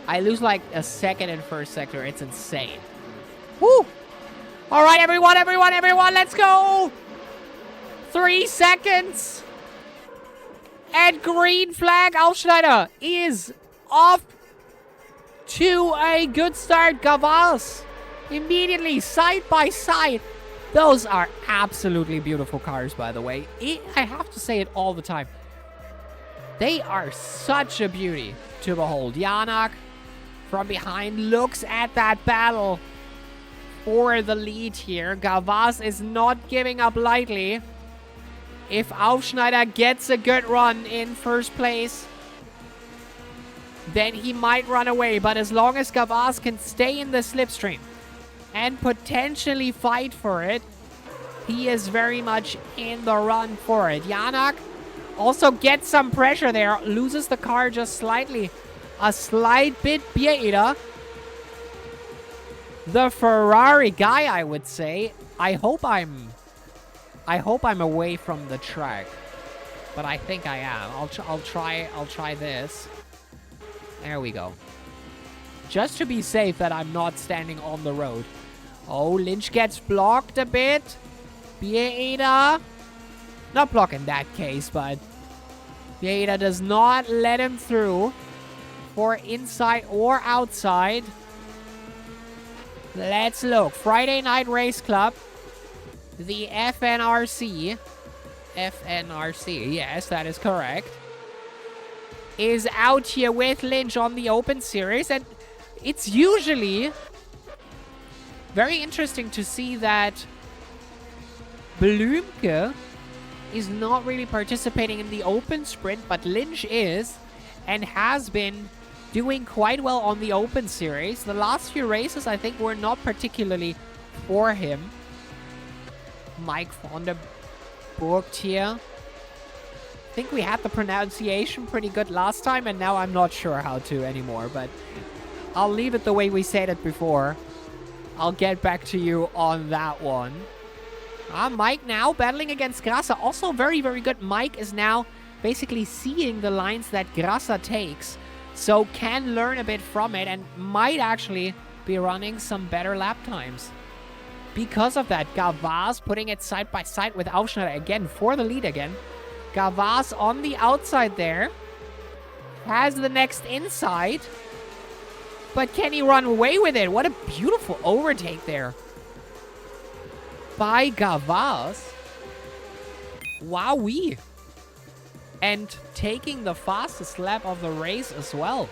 I lose like a second in first sector. It's insane. Woo! All right, everyone, let's go! 3 seconds. And green flag. Aufschneider is off to a good start. Gavas immediately side by side. Those are absolutely beautiful cars, by the way. I have to say it all the time. They are such a beauty to behold. Janak from behind looks at that battle for the lead here. Gavas is not giving up lightly. If Aufschneider gets a good run in first place, then he might run away. But as long as Gavas can stay in the slipstream and potentially fight for it, he is very much in the run for it. Janak also gets some pressure there. Loses the car just slightly. A slight bit Beer Eater. The Ferrari guy, I would say. I hope I'm away from the track, but I think I am. I'll try this. There we go. Just to be safe that I'm not standing on the road. Oh, Lynch gets blocked a bit. Beer not block in that case, but Beer does not let him through for inside or outside. Let's look. Friday Night Race Club. The FNRC, yes, that is correct, is out here with Lynch on the Open Series. And it's usually very interesting to see that Blümke is not really participating in the Open Sprint, but Lynch is and has been doing quite well on the Open Series. The last few races, I think, were not particularly for him. Mike van der Burgt here. I think we had the pronunciation pretty good last time, and now I'm not sure how to anymore, but I'll leave it the way we said it before. I'll get back to you on that one. Mike now battling against Grasser. Also very, very good. Mike is now basically seeing the lines that Grasser takes, so can learn a bit from it and might actually be running some better lap times. Because of that, Gavas putting it side by side with Aufschneider again for the lead again. Gavas on the outside there. Has the next inside. But can he run away with it? What a beautiful overtake there by Gavas. Wowee. And taking the fastest lap of the race as well.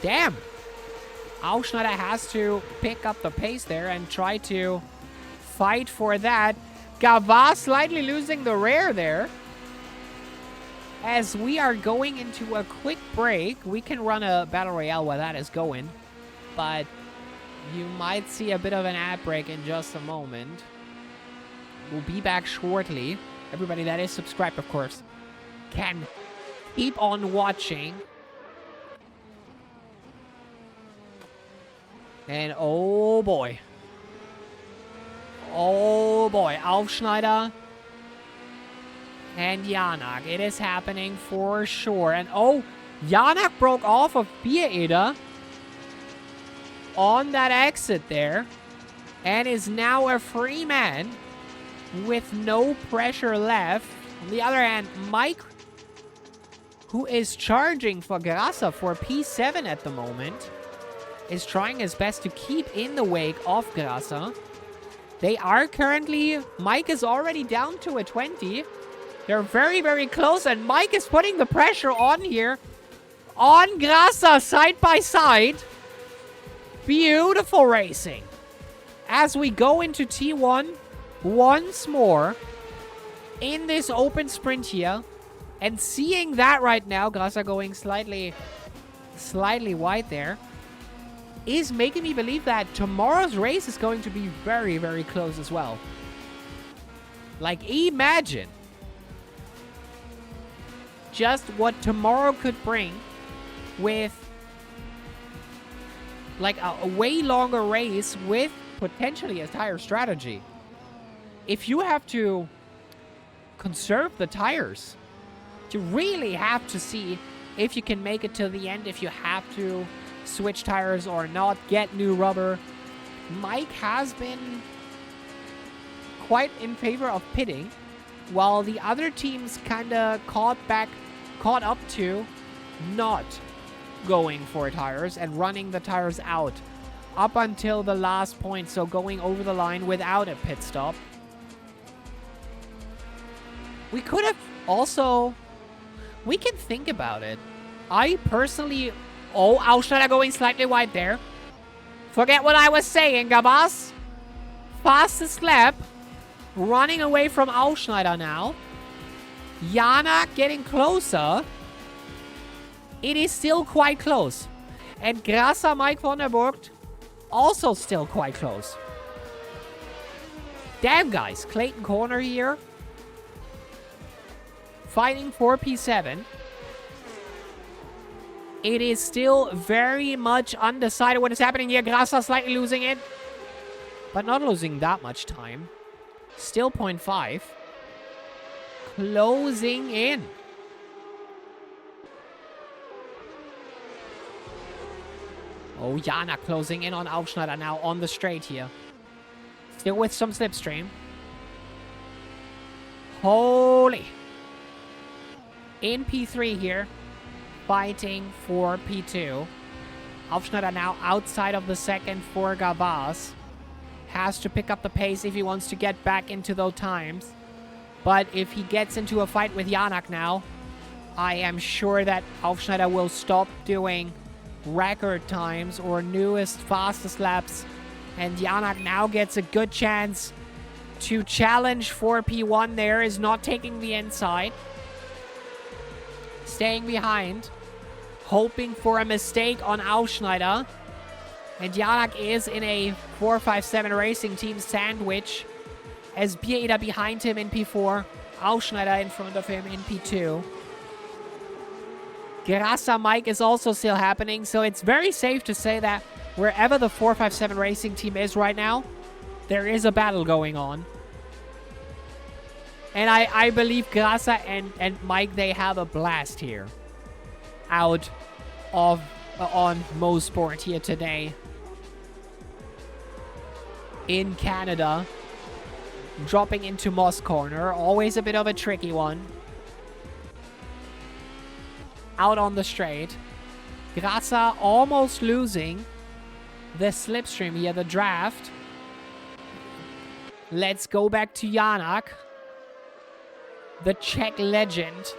Damn. Aufschneider has to pick up the pace there and try to fight for that. Gavas slightly losing the rear there. As we are going into a quick break, we can run a Battle Royale while that is going. But you might see a bit of an ad break in just a moment. We'll be back shortly. Everybody that is subscribed, of course, can keep on watching. And oh boy. Oh boy. Aufschneider and Janak. It is happening for sure. And oh, Janak broke off of Beer on that exit there. And is now a free man with no pressure left. On the other hand, Mike, who is charging for Grasser for P7 at the moment, is trying his best to keep in the wake of Grasser. They are currently... Mike is already down to a 20. They're very, very close, and Mike is putting the pressure on here. On Grasser, side by side. Beautiful racing. As we go into T1 once more in this open sprint here. And seeing that right now, Grasser going slightly wide there, is making me believe that tomorrow's race is going to be very, very close as well. Like, imagine just what tomorrow could bring with like a way longer race with potentially a tire strategy. If you have to conserve the tires, you really have to see if you can make it to the end, if you have to switch tires or not, get new rubber. Mike has been quite in favor of pitting, while the other teams kind of caught up to not going for tires and running the tires out up until the last point, so going over the line without a pit stop. We could have also... We can think about it. I personally... Oh, Aufschneider going slightly wide there. Forget what I was saying, Gavas. Fastest lap. Running away from Aufschneider now. Janak getting closer. It is still quite close. And Grasser Mike van der Burgt also still quite close. Damn, guys. Clayton Corner here. Fighting for P7. It is still very much undecided what is happening here. Grasser slightly losing it. But not losing that much time. Still 0.5. Closing in. Oh, Janak closing in on Aufschneider now on the straight here. Still with some slipstream. Holy. In P3 here. Fighting for P2. Aufschneider now outside of the second for Gavas. Has to pick up the pace if he wants to get back into those times. But if he gets into a fight with Janak now, I am sure that Aufschneider will stop doing record times or newest fastest laps. And Janak now gets a good chance to challenge for P1 there. Is not taking the inside. Staying behind. Hoping for a mistake on Aufschneider. And Janak is in a 457 Racing Team sandwich. As Biereder behind him in P4. Aufschneider in front of him in P2. Grasser Mike is also still happening. So it's very safe to say that wherever the 457 Racing Team is right now, there is a battle going on. And I believe Grasser and Mike, they have a blast here. Out of on Mosport here today. In Canada. Dropping into Moss Corner. Always a bit of a tricky one. Out on the straight. Grasser almost losing the slipstream here, the draft. Let's go back to Janak. The Czech legend.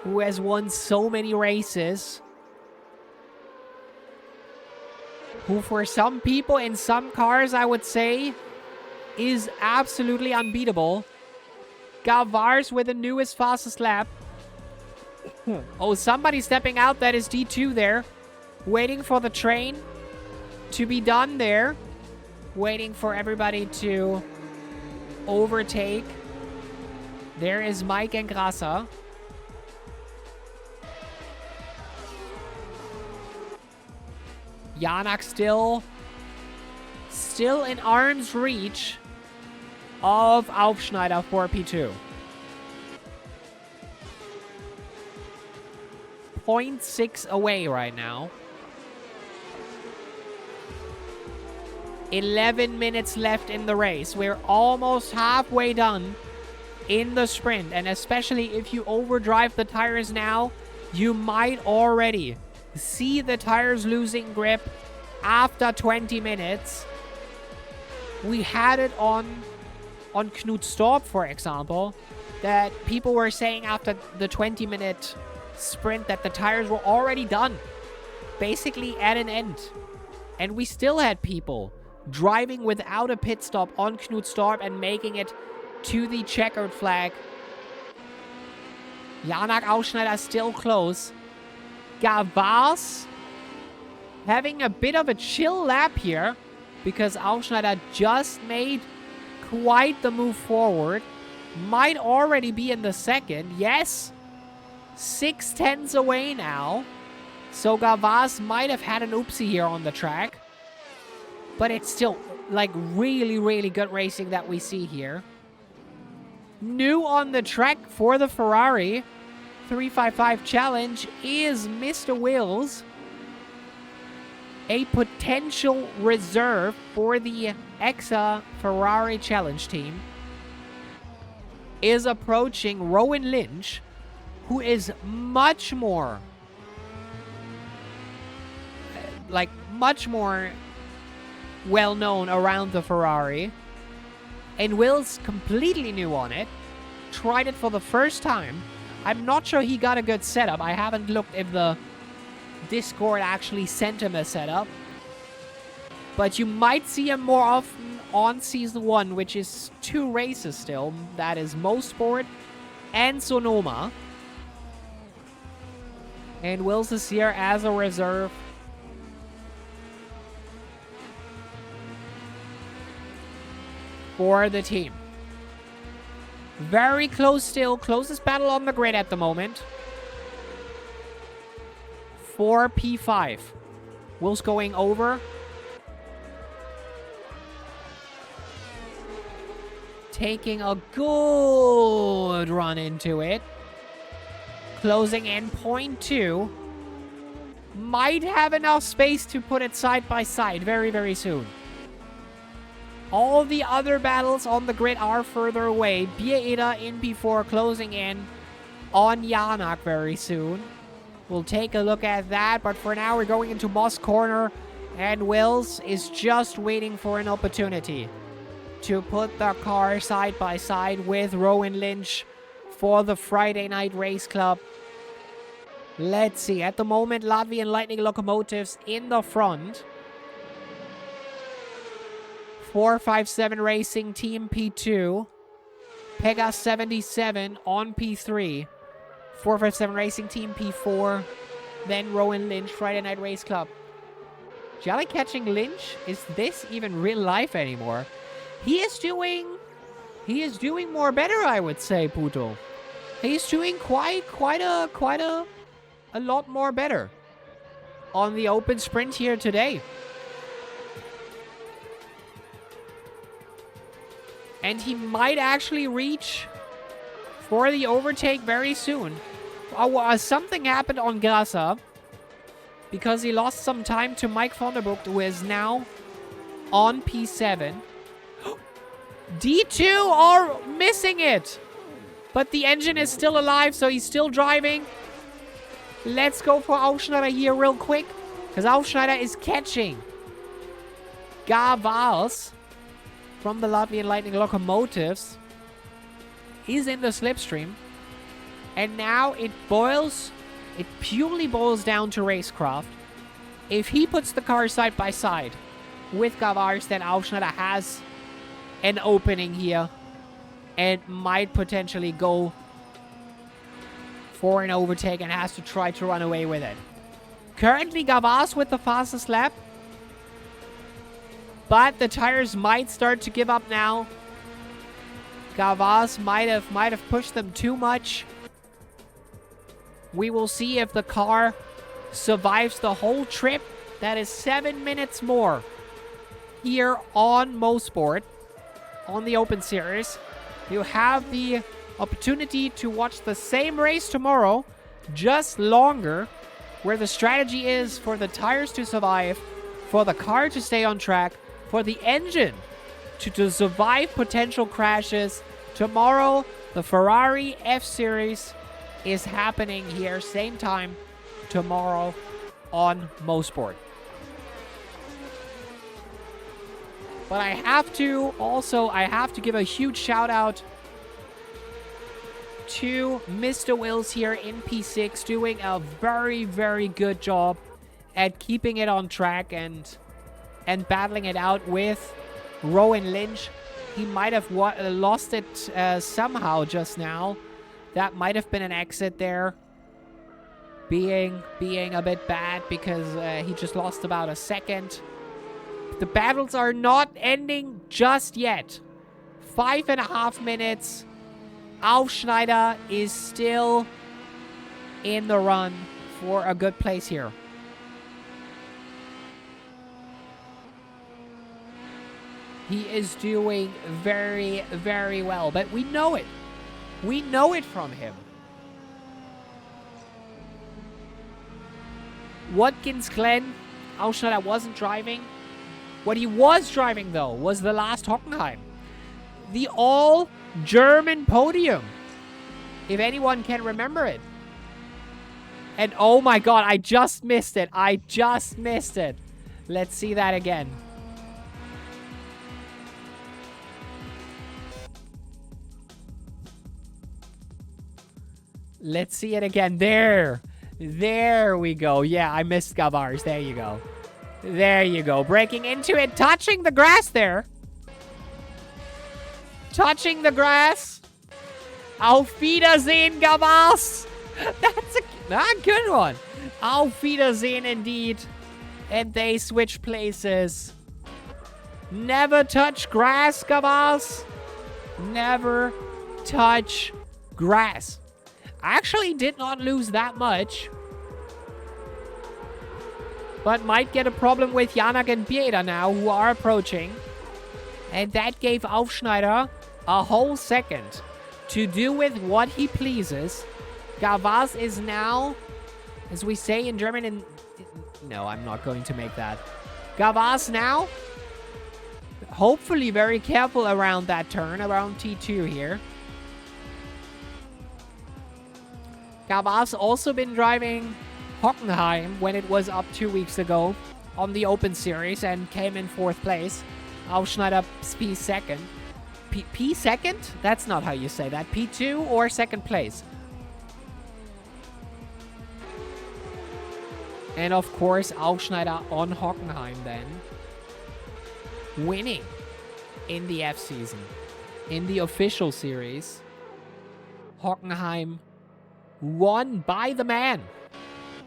Who has won so many races. Who for some people in some cars, I would say, is absolutely unbeatable. Gavars with the newest fastest lap. Oh, somebody stepping out. That is D2 there. Waiting for the train to be done there. Waiting for everybody to overtake. There is Mike and Grasser. Janak still in arm's reach of Aufschneider for P2. 0.6 away right now. 11 minutes left in the race. We're almost halfway done in the sprint. And especially if you overdrive the tires now, you might already see the tires losing grip after 20 minutes. We had it on Knut Storp, for example, that people were saying after the 20-minute sprint that the tires were already done, basically at an end. And we still had people driving without a pit stop on Knut Storp and making it to the checkered flag. Janak Aufschneider still close. Gavars having a bit of a chill lap here because Aufschneider just made quite the move forward. Might already be in the second. Yes. 6/10 away now. So Gavars might have had an oopsie here on the track. But it's still like really, really good racing that we see here. New on the track for the Ferrari 355 Challenge is Mr. Wills. a potential reserve for the EXA Ferrari Challenge team is approaching Rowan Lynch, who is much more well known around the Ferrari, and Will's completely new on it. Tried it for the first time. I'm not sure he got a good setup. I haven't looked if the Discord actually sent him a setup, but you might see him more often on Season 1, which is 2 races still. That is Mosport and Sonoma. And Will's is here as a reserve. For the team. Very close still. Closest battle on the grid at the moment. For P5. Will's going over. Taking a good run into it. Closing in 0.2. Might have enough space to put it side by side very, very soon. All the other battles on the grid are further away. Bieda in P4 closing in on Yanak very soon. We'll take a look at that, but for now we're going into Moss Corner, and Wills is just waiting for an opportunity to put the car side by side with Rowan Lynch for the Friday Night Race Club. Let's see. At the moment, Latvian Lightning Locomotives in the front. 457 Racing Team P2. Pegas 77 on P3. 457 Racing Team P4. Then Rowan Lynch, Friday Night Race Club. Jelly catching Lynch? Is this even real life anymore? He is doing more better, I would say, Puto. He's doing quite a lot more better on the open sprint here today. And he might actually reach for the overtake very soon. Something happened on Grasa because he lost some time to Mike van der Broek, who is now on P7. D2 are missing it. But the engine is still alive, so he's still driving. Let's go for Aufschneider here real quick, because Aufschneider is catching Gavals from the Latvian Lightning Locomotives. He's in the slipstream. And now it purely boils down to racecraft. If he puts the car side by side with Gavars, then Aufschneider has an opening here and might potentially go for an overtake and has to try to run away with it. Currently, Gavars with the fastest lap. But the tires might start to give up now. Gavras might have pushed them too much. We will see if the car survives the whole trip. That is 7 minutes more here on Mosport, on the Open Series. You have the opportunity to watch the same race tomorrow, just longer, where the strategy is for the tires to survive, for the car to stay on track, for the engine to survive potential crashes. Tomorrow, the Ferrari F-Series is happening here, same time tomorrow on Mosport. But I have to give a huge shout out to Mr. Wills here in P6, doing a very, very good job at keeping it on track and battling it out with Rowan Lynch. He might have lost it somehow just now. That might have been an exit there. Being a bit bad because he just lost about a second. The battles are not ending just yet. 5.5 minutes. Aufschneider is still in the run for a good place here. He is doing very, very well, but we know it. We know it from him. Watkins Glen Aufschneider wasn't driving. What he was driving, though, was the last Hockenheim. The all-German podium. If anyone can remember it. And oh my god, I just missed it. I just missed it. Let's see that again. Let's see it again. There. There we go. Yeah, I missed Gavars. There you go. There you go. Breaking into it. Touching the grass there. Touching the grass. Auf Wiedersehen, Gavars. That's a good one. Auf Wiedersehen indeed. And they switch places. Never touch grass, Gavars. Never touch grass. I actually did not lose that much. But might get a problem with Janak and Bieda now, who are approaching. And that gave Aufschneider a whole second to do with what he pleases. Gavaz is now, as we say in German, no, I'm not going to make that. Gavaz now, hopefully very careful around that turn, around T2 here. Gavaz also been driving Hockenheim when it was up 2 weeks ago on the Open Series and came in 4th place. Aufschneider P second. P second? That's not how you say that. P2 or 2nd place. And of course, Aufschneider on Hockenheim then. Winning in the F season. In the official series. Hockenheim won by the man.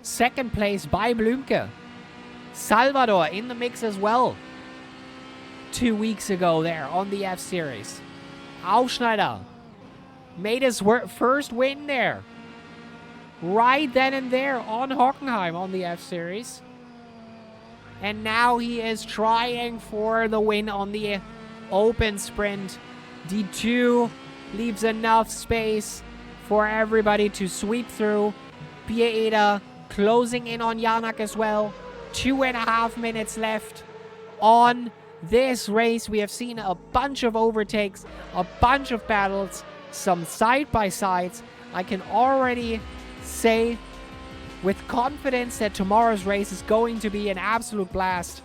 2nd place by Blümke. Salvador in the mix as well. 2 weeks ago there on the F Series. Aufschneider made his first win there. Right then and there on Hockenheim on the F Series. And now he is trying for the win on the Open Sprint. D2 leaves enough space for everybody to sweep through. Bieda closing in on Janak as well. 2.5 minutes left on this race. We have seen a bunch of overtakes, a bunch of battles, some side-by-sides. I can already say with confidence that tomorrow's race is going to be an absolute blast.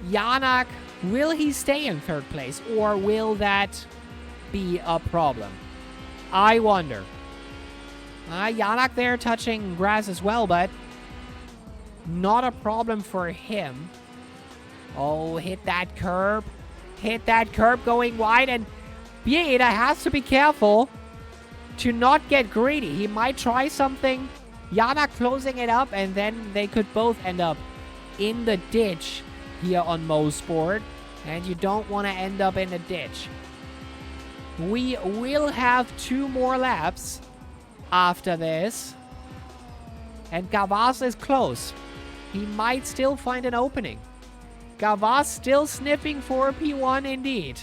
Janak, will he stay in 3rd place, or will that be a problem? I wonder. Janak there touching grass as well, but not a problem for him. Oh, hit that curb. Hit that curb going wide, and Bieda has to be careful to not get greedy. He might try something. Janak closing it up, and then they could both end up in the ditch here on Mosport. And you don't want to end up in a ditch. We will have 2 more laps after this. And Gavaz is close. He might still find an opening. Gavaz still sniffing for P1 indeed.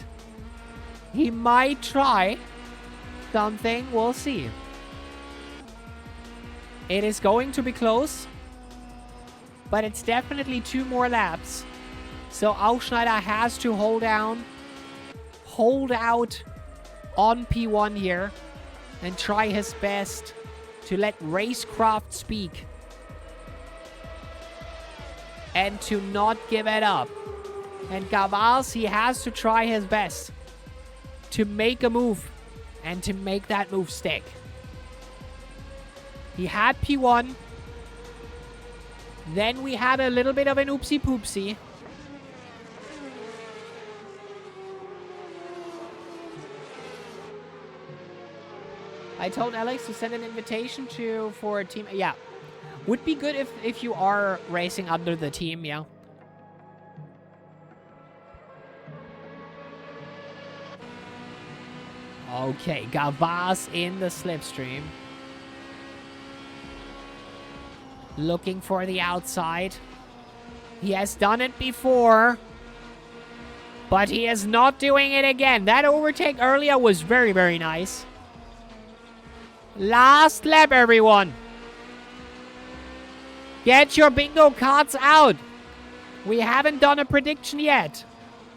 He might try something. We'll see. It is going to be close. But it's definitely 2 more laps. So Aufschneider has to hold out on P1 here and try his best to let racecraft speak and to not give it up. And Gavaz, he has to try his best to make a move and to make that move stick. He had P1. Then we had a little bit of an oopsie poopsie. I told Alex to send an invitation for a team. Yeah. Would be good if you are racing under the team, yeah. Okay, Gavaz in the slipstream. Looking for the outside. He has done it before. But he is not doing it again. That overtake earlier was very, very nice. Last lap, everyone. Get your bingo cards out. We haven't done a prediction yet.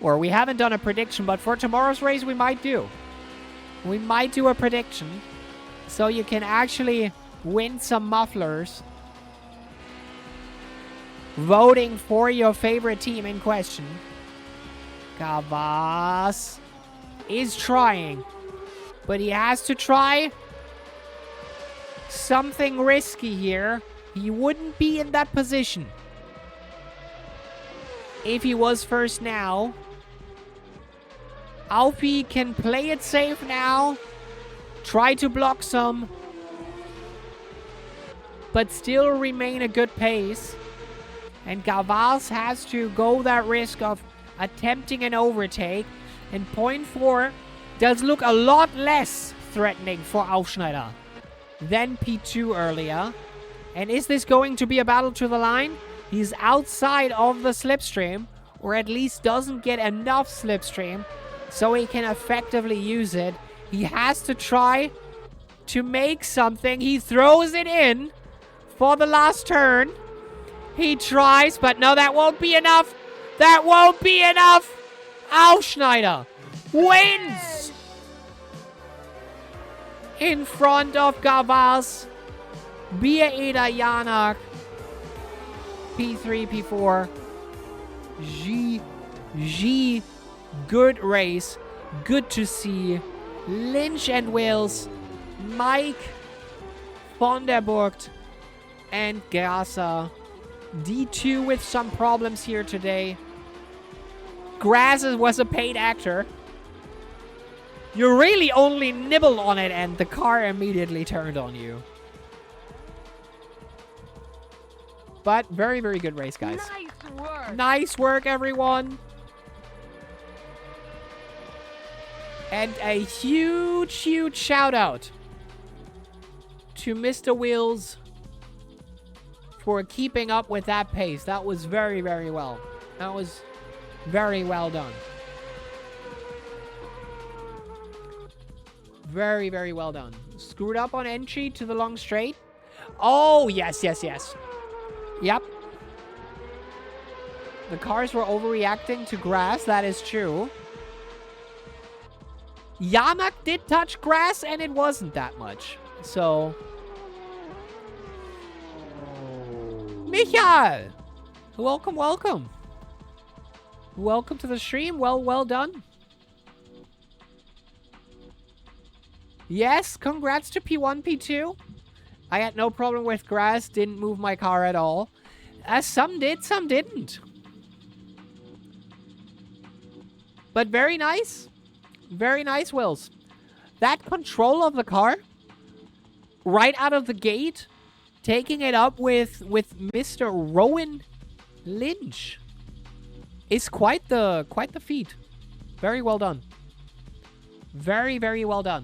Or we haven't done a prediction, but for tomorrow's race we might do. We might do a prediction. So you can actually win some mufflers. Voting for your favorite team in question. Gavas is trying. But he has to try something risky here. He wouldn't be in that position if he was first now. Alfie can play it safe now. Try to block some. But still remain a good pace. And Gavas has to go that risk of attempting an overtake. And point 4 does look a lot less threatening for Aufschneider than P2 earlier. And is this going to be a battle to the line? He's outside of the slipstream, or at least doesn't get enough slipstream so he can effectively use it. He has to try to make something. He throws it in for the last turn. He tries, but no, that won't be enough. That won't be enough. Aufschneider wins in front of Gavas. Bier Eda Janak. P3, P4. G. Good race. Good to see. Lynch and Wills. Mike von der Burgt and Grasser. D2 with some problems here today. Grass was a paid actor. You really only nibble on it and the car immediately turned on you. But very, very good race, guys. Nice work. Nice work, everyone. And a huge, huge shout out to Mr. Wheels for keeping up with that pace. That was very, very well. That was very well done. Very, very well done. Screwed up on entry to the long straight. Oh, yes, yes, yes. Yep. The cars were overreacting to grass. That is true. Janak did touch grass, and it wasn't that much. So... Michael! Welcome, welcome. Welcome to the stream. Well done. Yes, congrats to P1, P2. I had no problem with grass. Didn't move my car at all. Some did, some didn't. But very nice. Very nice, Wills. That control of the car, right out of the gate, taking it up with Mr. Rowan Lynch, is quite the feat. Very well done. Very, very well done.